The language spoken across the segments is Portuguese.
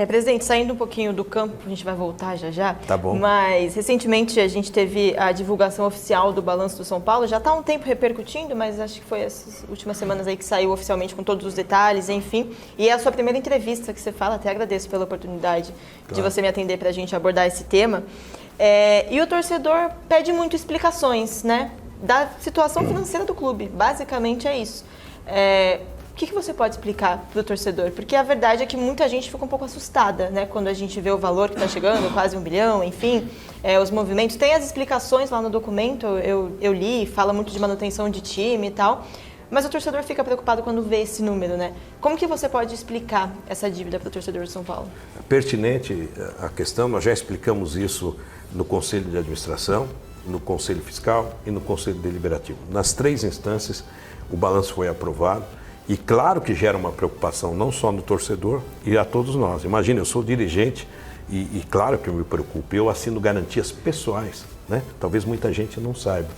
Presidente, saindo um pouquinho do campo, a gente vai voltar já. Tá bom. Mas recentemente a gente teve a divulgação oficial do balanço do São Paulo. Já está há um tempo repercutindo, mas acho que foi essas últimas semanas aí que saiu oficialmente com todos os detalhes, enfim. E é a sua primeira entrevista que você fala, até agradeço pela oportunidade de você me atender para a gente abordar esse tema. E o torcedor pede muito explicações, né, da situação financeira do clube. Basicamente é isso. O que você pode explicar para o torcedor? Porque a verdade é que muita gente fica um pouco assustada, né? Quando a gente vê o valor que está chegando, quase 1 bilhão, enfim, os movimentos. Tem as explicações lá no documento, eu li, fala muito de manutenção de time e tal, mas o torcedor fica preocupado quando vê esse número, né? Como que você pode explicar essa dívida para o torcedor de São Paulo? Pertinente a questão, nós já explicamos isso no Conselho de Administração, no Conselho Fiscal e no Conselho Deliberativo. Nas 3 instâncias, o balanço foi aprovado. E claro que gera uma preocupação não só no torcedor e a todos nós. Imagina, eu sou dirigente e claro que eu me preocupo. Eu assino garantias pessoais, né? Talvez muita gente não saiba.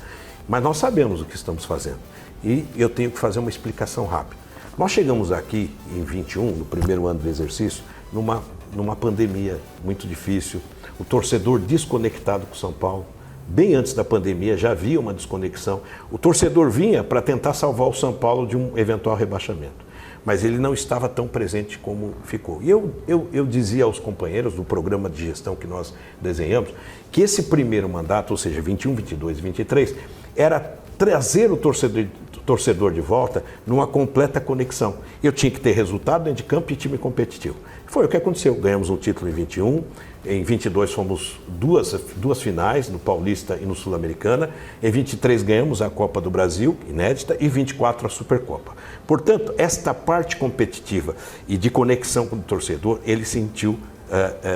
Mas nós sabemos o que estamos fazendo. E eu tenho que fazer uma explicação rápida. Nós chegamos aqui em 21, no primeiro ano do exercício, numa pandemia muito difícil. O torcedor desconectado com São Paulo. Bem antes da pandemia já havia uma desconexão. O torcedor vinha para tentar salvar o São Paulo de um eventual rebaixamento, mas ele não estava tão presente como ficou. E eu dizia aos companheiros do programa de gestão que nós desenhamos que esse primeiro mandato, ou seja, 21, 22 e 23, era trazer o torcedor de volta numa completa conexão. Eu tinha que ter resultado dentro de campo e time competitivo. Foi o que aconteceu. Ganhamos um título em 21, em 22 fomos duas finais, no Paulista e no Sul-Americana. Em 23 ganhamos a Copa do Brasil, inédita, e 24 a Supercopa. Portanto, esta parte competitiva e de conexão com o torcedor, ele sentiu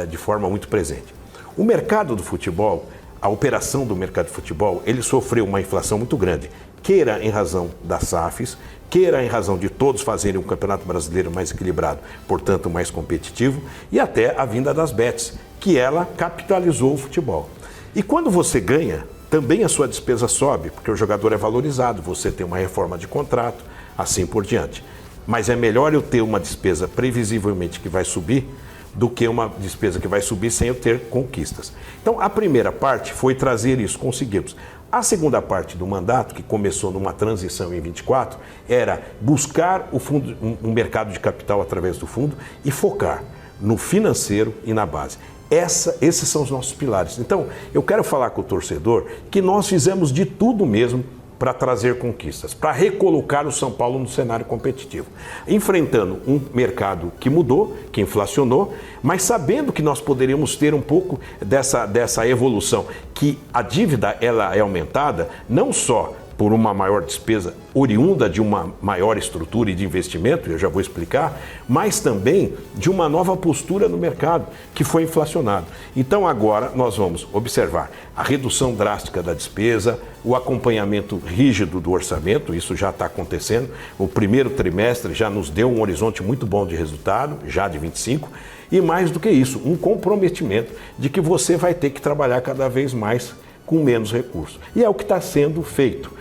de forma muito presente. O mercado do futebol, a operação do mercado de futebol, ele sofreu uma inflação muito grande, queira em razão das SAFs, queira em razão de todos fazerem um campeonato brasileiro mais equilibrado, portanto mais competitivo, e até a vinda das bets, que ela capitalizou o futebol. E quando você ganha, também a sua despesa sobe, porque o jogador é valorizado, você tem uma reforma de contrato, assim por diante. Mas é melhor eu ter uma despesa previsivelmente que vai subir, do que uma despesa que vai subir sem eu ter conquistas. Então, a primeira parte foi trazer isso, conseguimos. A segunda parte do mandato, que começou numa transição em 24, era buscar um mercado de capital através do fundo e focar no financeiro e na base. Esses são os nossos pilares. Então, eu quero falar com o torcedor que nós fizemos de tudo mesmo para trazer conquistas, para recolocar o São Paulo no cenário competitivo, enfrentando um mercado que mudou, que inflacionou, mas sabendo que nós poderíamos ter um pouco dessa evolução, que a dívida ela é aumentada não só por uma maior despesa oriunda de uma maior estrutura e de investimento, eu já vou explicar, mas também de uma nova postura no mercado, que foi inflacionado. Então agora nós vamos observar a redução drástica da despesa, o acompanhamento rígido do orçamento, isso já está acontecendo. O primeiro trimestre já nos deu um horizonte muito bom de resultado, já de 25, e mais do que isso, um comprometimento de que você vai ter que trabalhar cada vez mais com menos recursos. E é o que está sendo feito.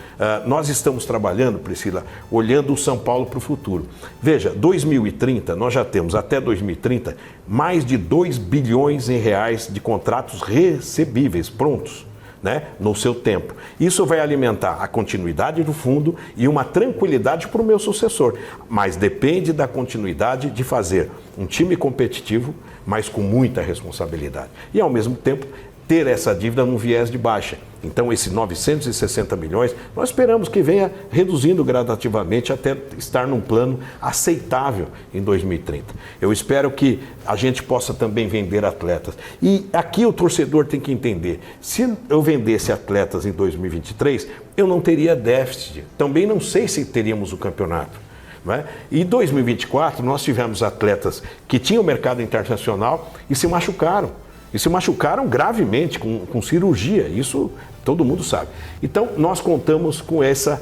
Nós estamos trabalhando, Priscila, olhando o São Paulo para o futuro. Veja, 2030, nós já temos até 2030 mais de 2 bilhões em reais de contratos recebíveis, prontos, né, no seu tempo. Isso vai alimentar a continuidade do fundo e uma tranquilidade para o meu sucessor. Mas depende da continuidade de fazer um time competitivo, mas com muita responsabilidade. E, ao mesmo tempo, ter essa dívida num viés de baixa. Então, esses 960 milhões, nós esperamos que venha reduzindo gradativamente até estar num plano aceitável em 2030. Eu espero que a gente possa também vender atletas. E aqui o torcedor tem que entender, se eu vendesse atletas em 2023, eu não teria déficit. Também não sei se teríamos o campeonato. Né? E em 2024, nós tivemos atletas que tinham mercado internacional e se machucaram. E se machucaram gravemente, com cirurgia, isso todo mundo sabe. Então, nós contamos com essa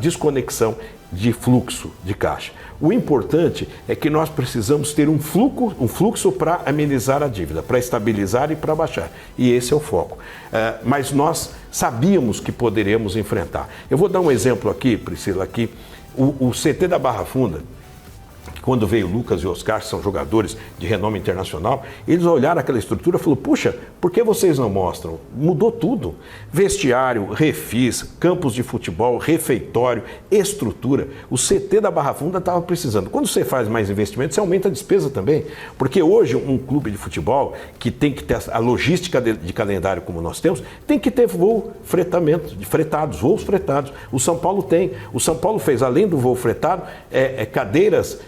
desconexão de fluxo de caixa. O importante é que nós precisamos ter um fluxo para amenizar a dívida, para estabilizar e para baixar. E esse é o foco. Mas nós sabíamos que poderíamos enfrentar. Eu vou dar um exemplo aqui, Priscila, aqui. O CT da Barra Funda, quando veio Lucas e Oscar, que são jogadores de renome internacional, eles olharam aquela estrutura e falaram, puxa, por que vocês não mostram? Mudou tudo. Vestiário, refis, campos de futebol, refeitório, estrutura. O CT da Barra Funda estava precisando. Quando você faz mais investimento, você aumenta a despesa também. Porque hoje um clube de futebol que tem que ter a logística de calendário como nós temos, tem que ter voos fretados. O São Paulo tem. O São Paulo fez, além do voo fretado, cadeiras,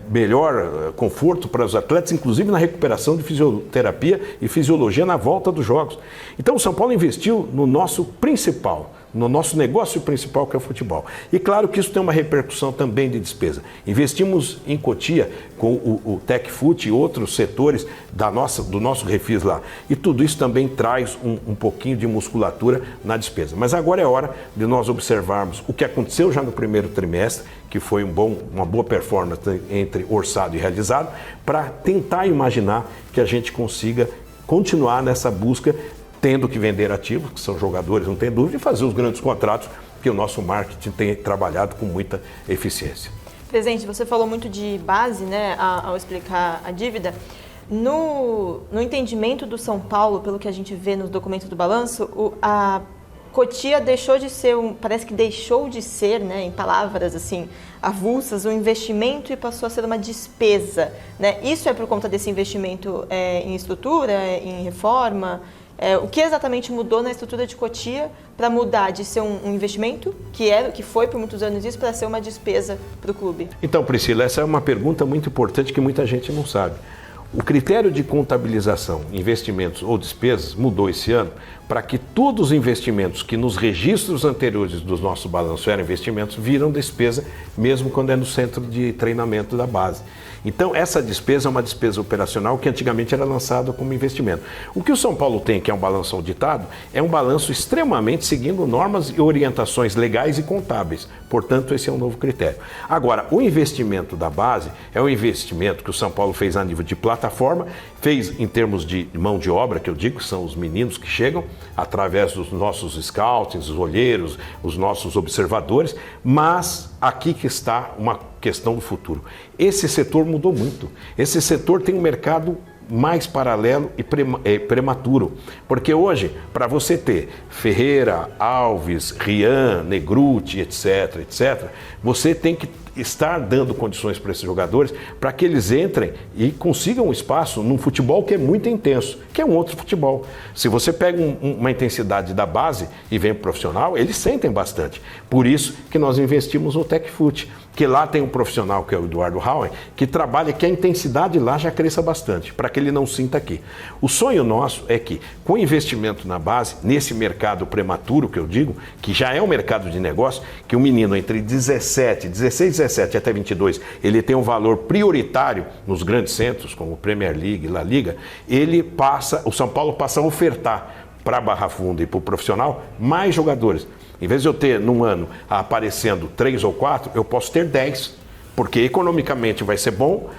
melhor conforto para os atletas, inclusive na recuperação de fisioterapia e fisiologia na volta dos jogos. Então o São Paulo investiu no nosso principal, no nosso negócio principal, que é o futebol. E claro que isso tem uma repercussão também de despesa. Investimos em Cotia com o TecFoot e outros setores do nosso refis lá. E tudo isso também traz um pouquinho de musculatura na despesa. Mas agora é hora de nós observarmos o que aconteceu já no primeiro trimestre, que foi uma boa performance entre orçado e realizado, para tentar imaginar que a gente consiga continuar nessa busca, tendo que vender ativos, que são jogadores, não tem dúvida, e fazer os grandes contratos, que o nosso marketing tem trabalhado com muita eficiência. Presidente, você falou muito de base, né, ao explicar a dívida. No entendimento do São Paulo, pelo que a gente vê nos documentos do balanço, a Cotia deixou de ser, parece que deixou de ser, né, em palavras assim, avulsas, um investimento e passou a ser uma despesa, né? Isso é por conta desse investimento em estrutura, em reforma? O que exatamente mudou na estrutura de Cotia para mudar de ser um investimento, que foi por muitos anos isso, para ser uma despesa para o clube? Então, Priscila, essa é uma pergunta muito importante que muita gente não sabe. O critério de contabilização, investimentos ou despesas, mudou esse ano para que todos os investimentos que nos registros anteriores do nosso balanço eram investimentos, viram despesa, mesmo quando é no centro de treinamento da base. Então, essa despesa é uma despesa operacional que antigamente era lançada como investimento. O que o São Paulo tem, que é um balanço auditado, é um balanço extremamente seguindo normas e orientações legais e contábeis. Portanto, esse é um novo critério. Agora, o investimento da base é um investimento que o São Paulo fez a nível de plataforma, fez em termos de mão de obra, que eu digo, que são os meninos que chegam através dos nossos scouts, os olheiros, os nossos observadores, mas aqui que está uma questão do futuro. Esse setor mudou muito. Esse setor tem um mercado mais paralelo e prematuro. Porque hoje, para você ter Ferreira, Alves, Rian, Negruti, etc., você tem que estar dando condições para esses jogadores para que eles entrem e consigam um espaço num futebol que é muito intenso, que é um outro futebol. Se você pega uma intensidade da base e vem para o profissional, eles sentem bastante. Por isso que nós investimos no TecFoot, que lá tem um profissional, que é o Eduardo Hauen, que trabalha que a intensidade lá já cresça bastante, para que ele não sinta aqui. O sonho nosso é que, com investimento na base, nesse mercado prematuro que eu digo, que já é um mercado de negócio, que o menino entre 16, 17 até 22, ele tem um valor prioritário nos grandes centros, como Premier League, La Liga, o São Paulo passa a ofertar para a Barra Funda e para o profissional mais jogadores. Em vez de eu ter, num ano, aparecendo 3 ou 4, eu posso ter 10, porque economicamente vai ser bom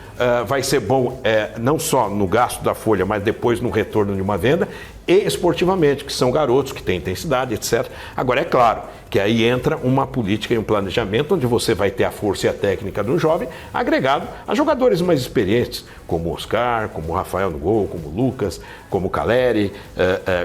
não só no gasto da folha, mas depois no retorno de uma venda, e esportivamente, que são garotos que têm intensidade, etc. Agora, é claro que aí entra uma política e um planejamento onde você vai ter a força e a técnica do jovem agregado a jogadores mais experientes, como o Oscar, como o Rafael no gol, como o Lucas, como o Caleri,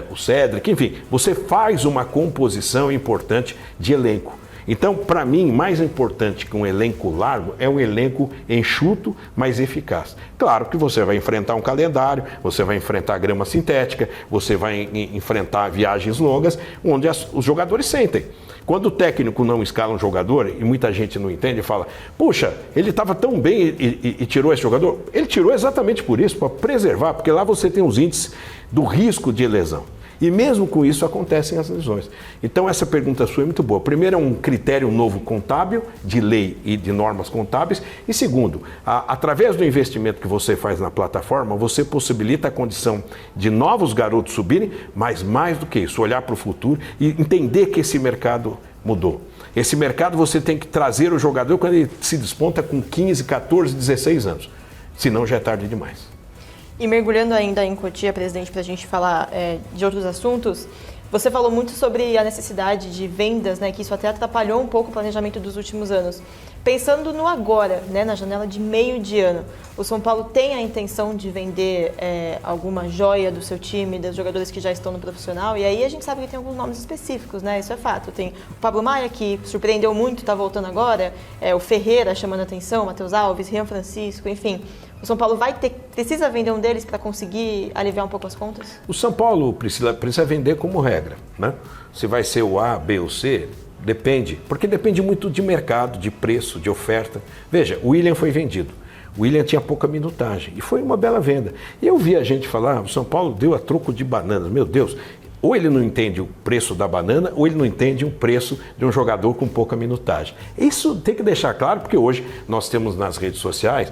o Cédric, enfim, você faz uma composição importante de elenco. Então, para mim, mais importante que um elenco largo é um elenco enxuto, mas eficaz. Claro que você vai enfrentar um calendário, você vai enfrentar grama sintética, você vai enfrentar viagens longas, onde os jogadores sentem. Quando o técnico não escala um jogador, e muita gente não entende, fala, puxa, ele estava tão bem e tirou esse jogador. Ele tirou exatamente por isso, para preservar, porque lá você tem os índices do risco de lesão. E mesmo com isso acontecem as lesões. Então essa pergunta sua é muito boa. Primeiro, é um critério novo contábil, de lei e de normas contábeis. E segundo, através do investimento que você faz na plataforma, você possibilita a condição de novos garotos subirem, mas mais do que isso, olhar para o futuro e entender que esse mercado mudou. Esse mercado você tem que trazer o jogador quando ele se desponta com 15, 14, 16 anos. Senão já é tarde demais. E mergulhando ainda em Cotia, presidente, para a gente falar de outros assuntos, Você falou muito sobre a necessidade de vendas, né, que isso até atrapalhou um pouco o planejamento dos últimos anos. Pensando no agora, né, na janela de meio de ano, o São Paulo tem a intenção de vender alguma joia do seu time, dos jogadores que já estão no profissional? E aí a gente sabe que tem alguns nomes específicos, né? Isso é fato. Tem o Pablo Maia, que surpreendeu muito, está voltando agora, o Ferreira chamando a atenção, Matheus Alves, Rian Francisco, enfim. O São Paulo precisa vender um deles para conseguir aliviar um pouco as contas? O São Paulo precisa vender como regra, né? Se vai ser o A, B ou C, depende, porque depende muito de mercado, de preço, de oferta. Veja, o William foi vendido. O William tinha pouca minutagem e foi uma bela venda. E eu vi a gente falar, o São Paulo deu a troco de bananas. Meu Deus, ou ele não entende o preço da banana, ou ele não entende o preço de um jogador com pouca minutagem. Isso tem que deixar claro, porque hoje nós temos nas redes sociais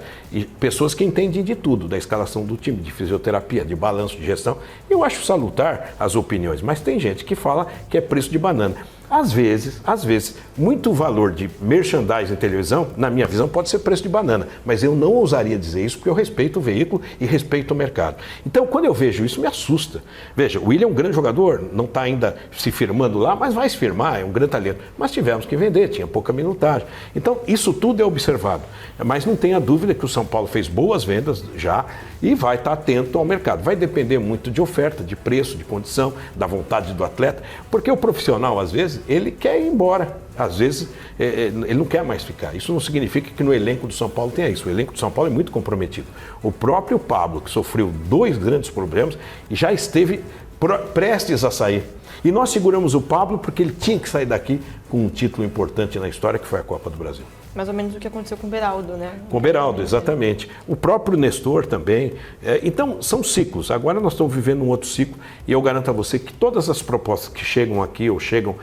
pessoas que entendem de tudo, da escalação do time, de fisioterapia, de balanço, de gestão. Eu acho salutar as opiniões, mas tem gente que fala que é preço de banana. Às vezes, muito valor de merchandising em televisão, na minha visão, pode ser preço de banana, mas eu não ousaria dizer isso porque eu respeito o veículo e respeito o mercado. Então, quando eu vejo isso, me assusta. Veja, o William é um grande jogador, não está ainda se firmando lá, mas vai se firmar, é um grande talento. Mas tivemos que vender, tinha pouca minutagem. Então, isso tudo é observado. Mas não tenha dúvida que o São Paulo fez boas vendas já e vai estar atento ao mercado. Vai depender muito de oferta, de preço, de condição, da vontade do atleta, porque o profissional, às vezes, ele quer ir embora. Às vezes, ele não quer mais ficar. Isso não significa que no elenco do São Paulo tenha isso. O elenco do São Paulo é muito comprometido. O próprio Pablo, que sofreu 2 grandes problemas, já esteve prestes a sair. E nós seguramos o Pablo porque ele tinha que sair daqui com um título importante na história, que foi a Copa do Brasil. Mais ou menos o que aconteceu com o Beraldo, né? Com o Beraldo, exatamente. O próprio Nestor também. Então, são ciclos. Agora nós estamos vivendo um outro ciclo e eu garanto a você que todas as propostas que chegam aqui ou chegam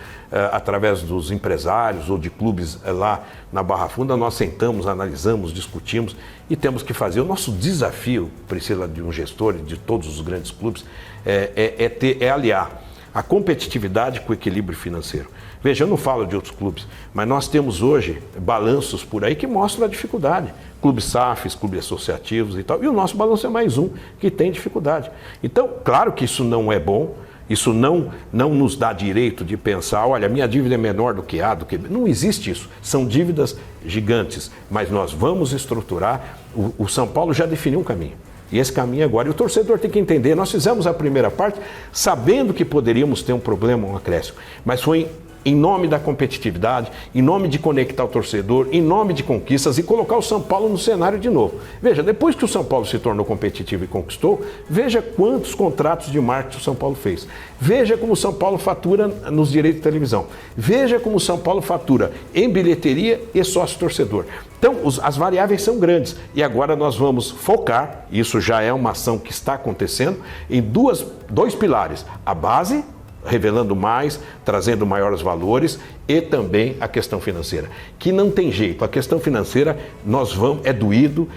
através dos empresários ou de clubes lá na Barra Funda, nós sentamos, analisamos, discutimos e temos que fazer. O nosso desafio, Priscila, de um gestor e de todos os grandes clubes, é aliar a competitividade com o equilíbrio financeiro. Veja, eu não falo de outros clubes, mas nós temos hoje balanços por aí que mostram a dificuldade. Clubes SAFs, clubes associativos e tal. E o nosso balanço é mais um que tem dificuldade. Então, claro que isso não é bom, isso não nos dá direito de pensar, olha, minha dívida é menor do que A, do que B. Não existe isso. São dívidas gigantes, mas nós vamos estruturar. O São Paulo já definiu um caminho. E esse caminho agora, e o torcedor tem que entender, nós fizemos a primeira parte sabendo que poderíamos ter um problema, um acréscimo, mas foi em nome da competitividade, em nome de conectar o torcedor, em nome de conquistas e colocar o São Paulo no cenário de novo. Veja, depois que o São Paulo se tornou competitivo e conquistou, veja quantos contratos de marketing o São Paulo fez. Veja como o São Paulo fatura nos direitos de televisão. Veja como o São Paulo fatura em bilheteria e sócio-torcedor. Então, as variáveis são grandes e agora nós vamos focar, isso já é uma ação que está acontecendo, em dois pilares, a base, revelando mais, trazendo maiores valores e também a questão financeira, que não tem jeito. A questão financeira é doído,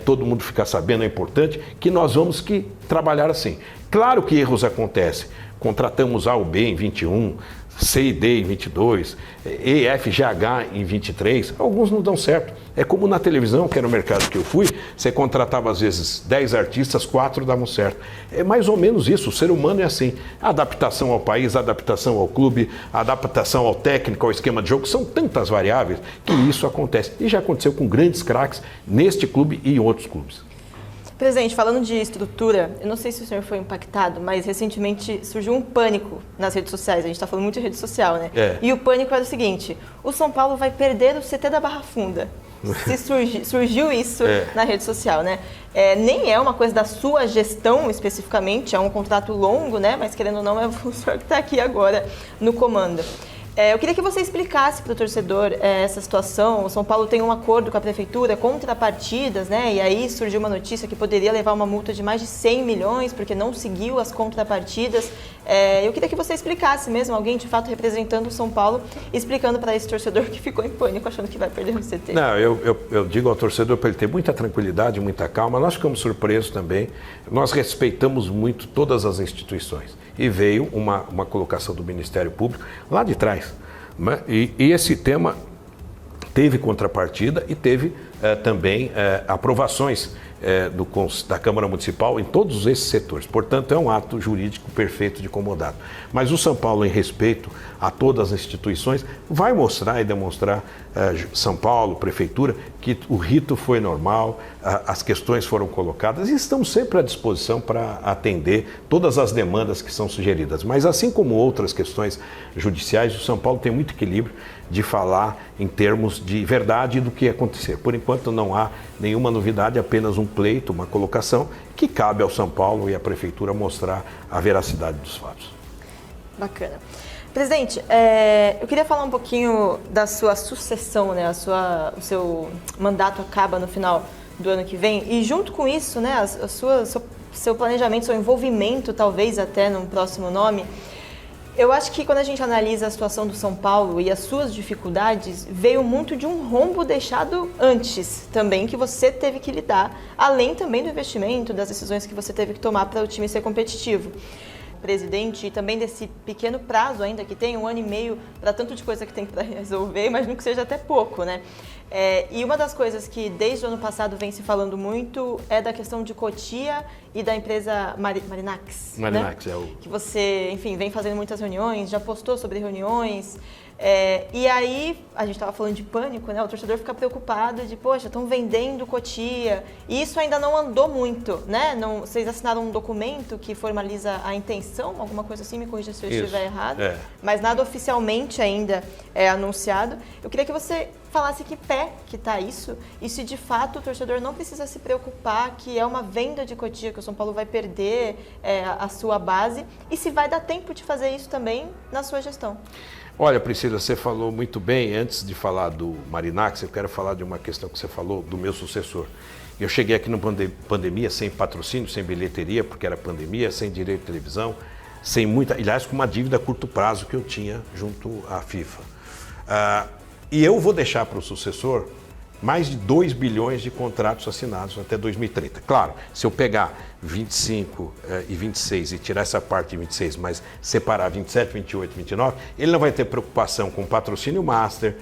todo mundo ficar sabendo, é importante, que nós vamos trabalhar assim. Claro que erros acontecem, contratamos A ou B em 21, C e D em 22, E, F, G, H em 23, alguns não dão certo. É como na televisão, que era o mercado que eu fui, você contratava às vezes 10 artistas, 4 davam certo. É mais ou menos isso, o ser humano é assim. A adaptação ao país, a adaptação ao clube, a adaptação ao técnico, ao esquema de jogo, são tantas variáveis que isso acontece. E já aconteceu com grandes craques neste clube e em outros clubes. Presidente, falando de estrutura, eu não sei se o senhor foi impactado, mas recentemente surgiu um pânico nas redes sociais. A gente está falando muito de rede social, né? E o pânico era o seguinte: o São Paulo vai perder o CT da Barra Funda. Surgiu isso na rede social, né? Nem é uma coisa da sua gestão especificamente, é um contrato longo, né? Mas querendo ou não, é o senhor que está aqui agora no comando. Eu queria que você explicasse para o torcedor essa situação. O São Paulo tem um acordo com a prefeitura, contrapartidas, né? E aí surgiu uma notícia que poderia levar uma multa de mais de 100 milhões porque não seguiu as contrapartidas. Eu queria que você explicasse mesmo, alguém de fato representando o São Paulo, explicando para esse torcedor que ficou em pânico achando que vai perder o CT. Não, eu digo ao torcedor para ele ter muita tranquilidade, muita calma. Nós ficamos surpresos também. Nós respeitamos muito todas as instituições. E veio uma colocação do Ministério Público lá de trás. Né? E esse tema teve contrapartida e teve também aprovações da Câmara Municipal em todos esses setores. Portanto, é um ato jurídico perfeito de comodato. Mas o São Paulo, em respeito a todas as instituições, vai mostrar e demonstrar, São Paulo, Prefeitura, que o rito foi normal, as questões foram colocadas e estamos sempre à disposição para atender todas as demandas que são sugeridas. Mas assim como outras questões judiciais, o São Paulo tem muito equilíbrio de falar em termos de verdade do que acontecer. Por enquanto não há nenhuma novidade, apenas um pleito, uma colocação que cabe ao São Paulo e à Prefeitura mostrar a veracidade dos fatos. Bacana. Presidente, eu queria falar um pouquinho da sua sucessão, né? O seu mandato acaba no final do ano que vem e junto com isso, né, seu planejamento, seu envolvimento, talvez até num próximo nome. Eu acho que quando a gente analisa a situação do São Paulo e as suas dificuldades, veio muito de um rombo deixado antes também, que você teve que lidar, além também do investimento, das decisões que você teve que tomar para o time ser competitivo. Presidente, e também desse pequeno prazo ainda que tem, 1 ano e meio, para tanto de coisa que tem para resolver, imagino que seja até pouco, né? E uma das coisas que desde o ano passado vem se falando muito é da questão de Cotia e da empresa Marinax. Marinax, né? é o... Que você, enfim, vem fazendo muitas reuniões, já postou sobre reuniões. E aí, a gente estava falando de pânico, né? O torcedor fica preocupado de, poxa, estão vendendo Cotia. E isso ainda não andou muito, né? Vocês assinaram um documento que formaliza a intenção, alguma coisa assim, me corrija se eu estiver errado. Mas nada oficialmente ainda é anunciado. Eu queria que você falasse que pé que está isso e se de fato o torcedor não precisa se preocupar que é uma venda de Cotia, que o São Paulo vai perder a sua base e se vai dar tempo de fazer isso também na sua gestão. Olha, Priscila, você falou muito bem. Antes de falar do Marinax, eu quero falar de uma questão que você falou do meu sucessor. Eu cheguei aqui na pandemia sem patrocínio, sem bilheteria, porque era pandemia, sem direito de televisão, sem muita... Aliás, com uma dívida a curto prazo que eu tinha junto à FIFA. E eu vou deixar para o sucessor mais de 2 bilhões de contratos assinados até 2030. Claro, se eu pegar 25 e 26 e tirar essa parte de 26, mas separar 27, 28 e 29, ele não vai ter preocupação com patrocínio master,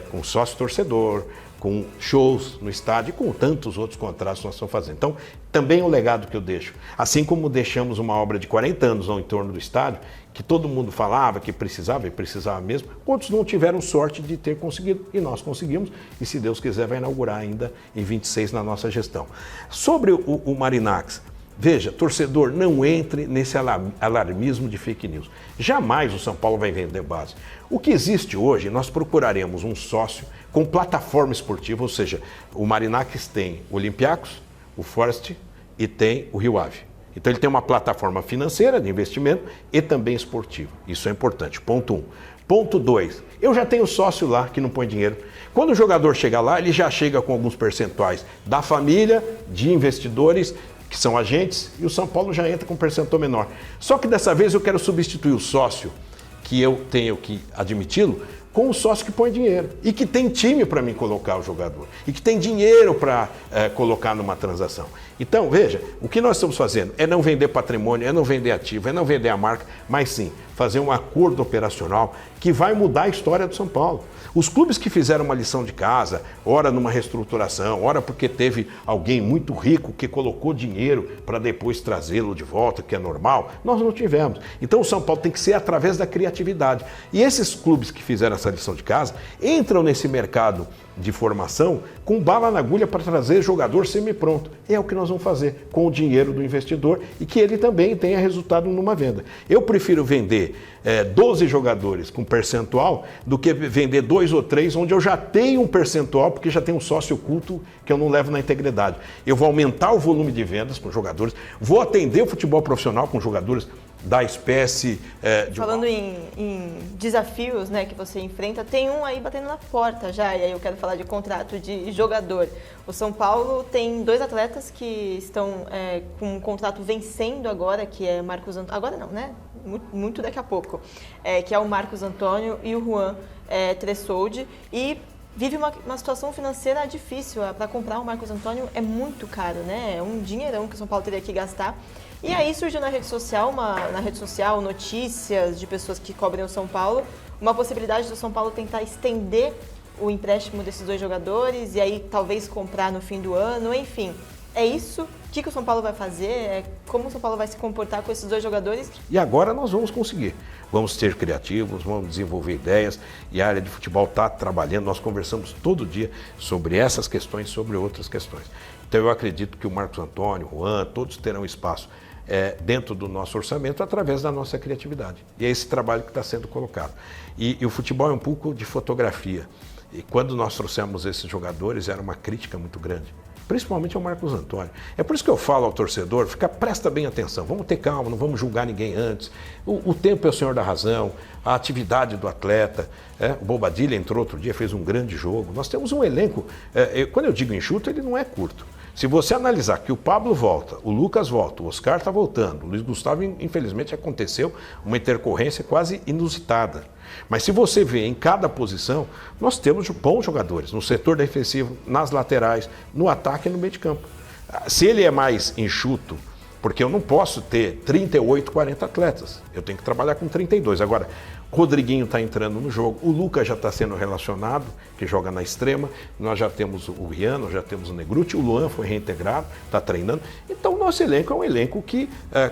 com sócio torcedor, com shows no estádio e com tantos outros contratos que nós estamos fazendo. Então, também é um legado que eu deixo. Assim como deixamos uma obra de 40 anos ao entorno do estádio, que todo mundo falava que precisava e precisava mesmo, outros não tiveram sorte de ter conseguido e nós conseguimos e se Deus quiser vai inaugurar ainda em 26 na nossa gestão. Sobre o Marinax, veja, torcedor, não entre nesse alarmismo de fake news. Jamais o São Paulo vai vender base. O que existe hoje, nós procuraremos um sócio com plataforma esportiva, ou seja, o Marinax tem o Olympiacos, o Forest e tem o Rio Ave. Então ele tem uma plataforma financeira de investimento e também esportiva. Isso é importante. Ponto 1. Ponto 2. Eu já tenho sócio lá que não põe dinheiro. Quando o jogador chega lá, ele já chega com alguns percentuais da família, de investidores, que são agentes, e o São Paulo já entra com um percentual menor. Só que dessa vez eu quero substituir o sócio, que eu tenho que admiti-lo, com o sócio que põe dinheiro e que tem time para mim colocar o jogador e que tem dinheiro para colocar numa transação. Então, veja, o que nós estamos fazendo é não vender patrimônio, é não vender ativo, é não vender a marca, mas sim fazer um acordo operacional que vai mudar a história do São Paulo. Os clubes que fizeram uma lição de casa, ora numa reestruturação, ora porque teve alguém muito rico que colocou dinheiro para depois trazê-lo de volta, que é normal, nós não tivemos. Então o São Paulo tem que ser através da criatividade. E esses clubes que fizeram essa lição de casa entram nesse mercado de formação com bala na agulha para trazer jogador semi-pronto. É o que nós vamos fazer com o dinheiro do investidor e que ele também tenha resultado numa venda. Eu prefiro vender 12 jogadores com percentual do que vender 2 ou 3 onde eu já tenho um percentual porque já tenho um sócio oculto que eu não levo na integridade. Eu vou aumentar o volume de vendas com jogadores, vou atender o futebol profissional com jogadores da espécie de... Falando em desafios, né, que você enfrenta, tem um aí batendo na porta já, e aí eu quero falar de contrato de jogador. O São Paulo tem 2 atletas que estão com um contrato vencendo agora, que é Marcos Antônio, agora não, né? Muito daqui a pouco, que é o Marcos Antônio e o Juan Tressoldi, e vive uma situação financeira difícil. Para comprar o Marcos Antônio é muito caro, né? É um dinheirão que o São Paulo teria que gastar. E aí surgiu na rede social, notícias de pessoas que cobrem o São Paulo, uma possibilidade do São Paulo tentar estender o empréstimo desses 2 jogadores e aí talvez comprar no fim do ano, enfim. É isso? O que o São Paulo vai fazer? Como o São Paulo vai se comportar com esses dois jogadores? E agora nós vamos conseguir. Vamos ser criativos, vamos desenvolver ideias e a área de futebol está trabalhando. Nós conversamos todo dia sobre essas questões, sobre outras questões. Então eu acredito que o Marcos Antônio, o Juan, todos terão espaço dentro do nosso orçamento através da nossa criatividade. E é esse trabalho que está sendo colocado. E o futebol é um pouco de fotografia. E quando nós trouxemos esses jogadores, era uma crítica muito grande. Principalmente ao Marcos Antônio. É por isso que eu falo ao torcedor, presta bem atenção, vamos ter calma, não vamos julgar ninguém antes. O tempo é o senhor da razão, a atividade do atleta. O Bobadilla entrou outro dia, fez um grande jogo. Nós temos um elenco, quando eu digo enxuto, ele não é curto. Se você analisar que o Pablo volta, o Lucas volta, o Oscar está voltando, o Luiz Gustavo, infelizmente, aconteceu uma intercorrência quase inusitada. Mas se você vê em cada posição, nós temos bons jogadores, no setor defensivo, nas laterais, no ataque e no meio de campo. Se ele é mais enxuto, porque eu não posso ter 38, 40 atletas, eu tenho que trabalhar com 32. Agora, Rodriguinho está entrando no jogo, o Lucas já está sendo relacionado, que joga na extrema, nós já temos o Rian, nós já temos o Negruti, o Luan foi reintegrado, está treinando. Então o nosso elenco é um elenco que,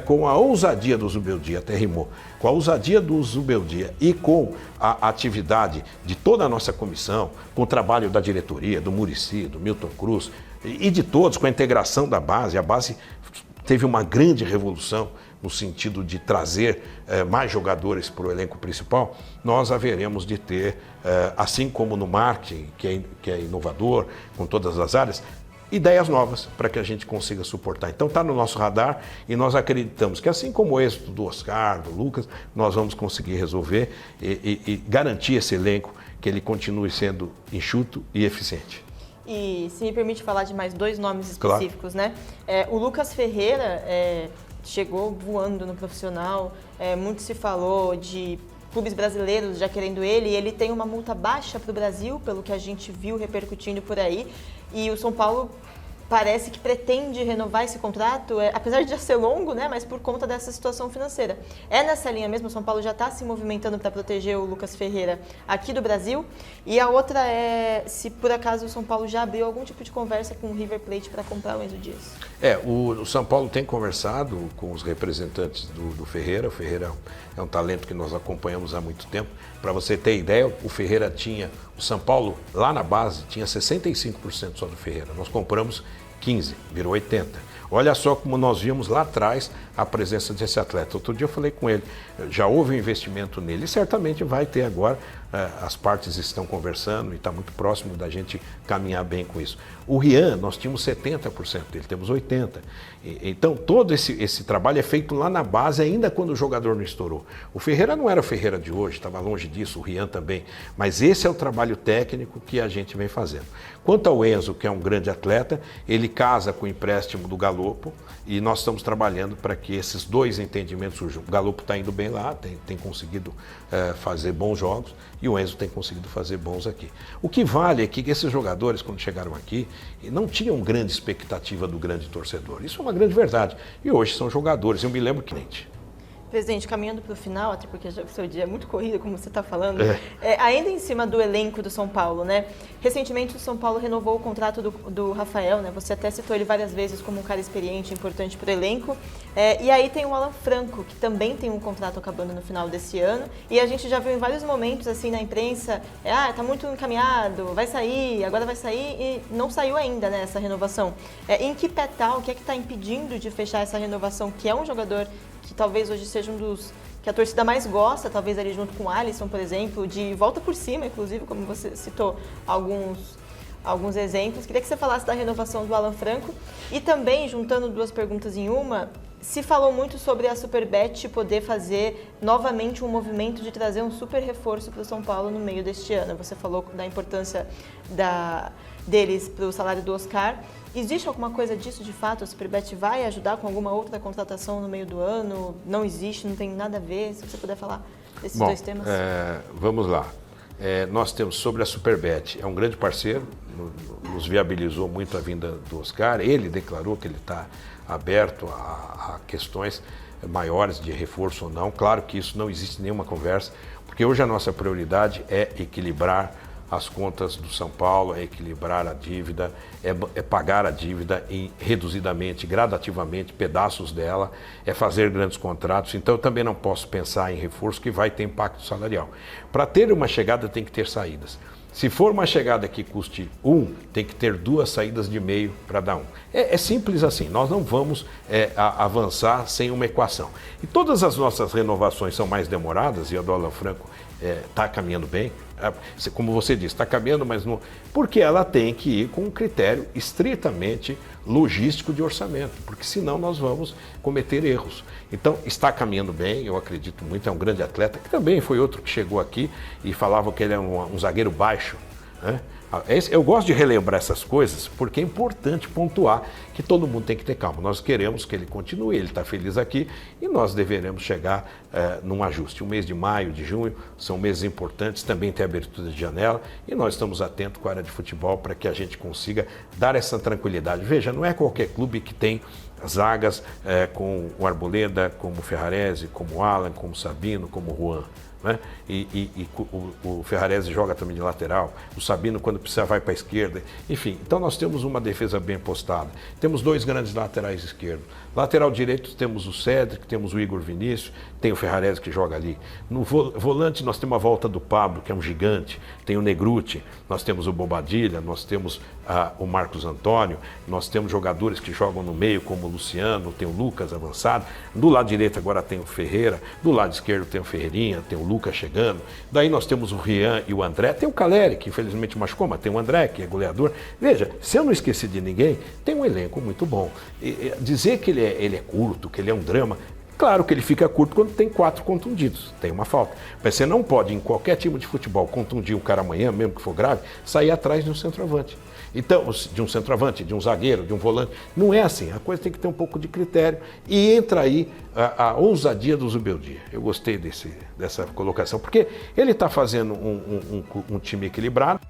com a ousadia do Zubeldia, até rimou, com a ousadia do Zubeldia e com a atividade de toda a nossa comissão, com o trabalho da diretoria, do Muricy, do Milton Cruz e de todos, com a integração da base, a base teve uma grande revolução no sentido de trazer mais jogadores para o elenco principal, nós haveremos de ter, assim como no marketing, que é inovador, com todas as áreas, ideias novas para que a gente consiga suportar. Então está no nosso radar e nós acreditamos que assim como o êxito do Oscar, do Lucas, nós vamos conseguir resolver e garantir esse elenco que ele continue sendo enxuto e eficiente. E se me permite falar de mais dois nomes específicos, claro, né? O Lucas Ferreira chegou voando no profissional, muito se falou de clubes brasileiros já querendo ele, e ele tem uma multa baixa para o Brasil, pelo que a gente viu repercutindo por aí, e o São Paulo parece que pretende renovar esse contrato, apesar de já ser longo, né, mas por conta dessa situação financeira. É nessa linha mesmo, o São Paulo já está se movimentando para proteger o Lucas Ferreira aqui do Brasil. E a outra é se por acaso o São Paulo já abriu algum tipo de conversa com o River Plate para comprar o Enzo Dias. O São Paulo tem conversado com os representantes do Ferreira. O Ferreira é um talento que nós acompanhamos há muito tempo. Para você ter ideia, o Ferreira o São Paulo lá na base tinha 65% só do Ferreira. Nós compramos 15, virou 80. Olha só como nós vimos lá atrás a presença desse atleta. Outro dia eu falei com ele, já houve um investimento nele e certamente vai ter agora. As partes estão conversando e está muito próximo da gente caminhar bem com isso. O Rian, nós tínhamos 70% dele, temos 80%. Então todo esse trabalho é feito lá na base, ainda quando o jogador não estourou. O Ferreira não era o Ferreira de hoje, estava longe disso, o Rian também. Mas esse é o trabalho técnico que a gente vem fazendo. Quanto ao Enzo, que é um grande atleta, ele casa com o empréstimo do Galopo e nós estamos trabalhando para que esses dois entendimentos surjam. O Galopo está indo bem lá, tem conseguido fazer bons jogos e o Enzo tem conseguido fazer bons aqui. O que vale é que esses jogadores, quando chegaram aqui, não tinham grande expectativa do grande torcedor. Isso é uma grande verdade. E hoje são jogadores. Eu me lembro que Presidente, caminhando para o final, até porque o seu dia é muito corrido, como você está falando, ainda em cima do elenco do São Paulo, né? Recentemente o São Paulo renovou o contrato do Rafael, né? Você até citou ele várias vezes como um cara experiente, importante para o elenco. E aí tem o Alan Franco, que também tem um contrato acabando no final desse ano. E a gente já viu em vários momentos, assim, na imprensa, tá muito encaminhado, vai sair, agora vai sair, e não saiu ainda, né, essa renovação. Em que pé tá, o que é que está impedindo de fechar essa renovação, que é um jogador que talvez hoje seja um dos que a torcida mais gosta, talvez ali junto com o Alisson, por exemplo, de volta por cima, inclusive, como você citou alguns exemplos. Queria que você falasse da renovação do Alan Franco e também, juntando duas perguntas em uma, se falou muito sobre a Superbet poder fazer novamente um movimento de trazer um super reforço para o São Paulo no meio deste ano. Você falou da importância deles para o salário do Oscar. Existe alguma coisa disso de fato? A Superbet vai ajudar com alguma outra contratação no meio do ano? Não existe, não tem nada a ver? Se você puder falar desses dois temas. Vamos lá. Nós temos sobre a Superbet, é um grande parceiro, nos viabilizou muito a vinda do Oscar. Ele declarou que ele está aberto a questões maiores de reforço ou não. Claro que isso não existe nenhuma conversa, porque hoje a nossa prioridade é equilibrar as contas do São Paulo, é equilibrar a dívida, é pagar a dívida reduzidamente, gradativamente, pedaços dela, é fazer grandes contratos. Então eu também não posso pensar em reforço que vai ter impacto salarial. Para ter uma chegada tem que ter saídas. Se for uma chegada que custe 1, tem que ter 2 saídas de meio para dar 1. É simples assim, nós não vamos avançar sem uma equação. E todas as nossas renovações são mais demoradas, e a do Alan Franco está caminhando bem. Como você disse, está caminhando, mas não... Porque ela tem que ir com um critério estritamente logístico de orçamento, porque senão nós vamos cometer erros. Então, está caminhando bem, eu acredito muito, é um grande atleta, que também foi outro que chegou aqui e falava que ele é um zagueiro baixo, né? Eu gosto de relembrar essas coisas porque é importante pontuar que todo mundo tem que ter calma. Nós queremos que ele continue, ele está feliz aqui e nós deveremos chegar num ajuste. O mês de maio, de junho são meses importantes, também tem abertura de janela e nós estamos atentos com a área de futebol para que a gente consiga dar essa tranquilidade. Veja, não é qualquer clube que tem zagas com o Arboleda, como o Ferrarese, como o Alan, como o Sabino, como o Juan. Né? O Ferrarese joga também de lateral, o Sabino quando precisa vai para a esquerda, enfim, então nós temos uma defesa bem postada, temos 2 grandes laterais esquerdos, lateral direito temos o Cédric, temos o Igor Vinícius, tem o Ferrarese que joga ali, no volante nós temos a volta do Pablo, que é um gigante, tem o Negruti, nós temos o Bobadilha, nós temos o Marcos Antônio, nós temos jogadores que jogam no meio como o Luciano, tem o Lucas avançado, do lado direito agora tem o Ferreira, do lado esquerdo tem o Ferreirinha, tem o Lucas chegando, daí nós temos o Rian e o André, tem o Caleri, que infelizmente machucou, mas tem o André, que é goleador. Veja, se eu não esqueci de ninguém, tem um elenco muito bom. Dizer que ele é curto, que ele é um drama, claro que ele fica curto quando tem 4 contundidos, tem uma falta. Mas você não pode, em qualquer time de futebol, contundir um cara amanhã, mesmo que for grave, sair atrás de um centroavante. Então, de um centroavante, de um zagueiro, de um volante, não é assim. A coisa tem que ter um pouco de critério e entra aí a ousadia do Zubeldia. Eu gostei dessa colocação, porque ele está fazendo um time equilibrado.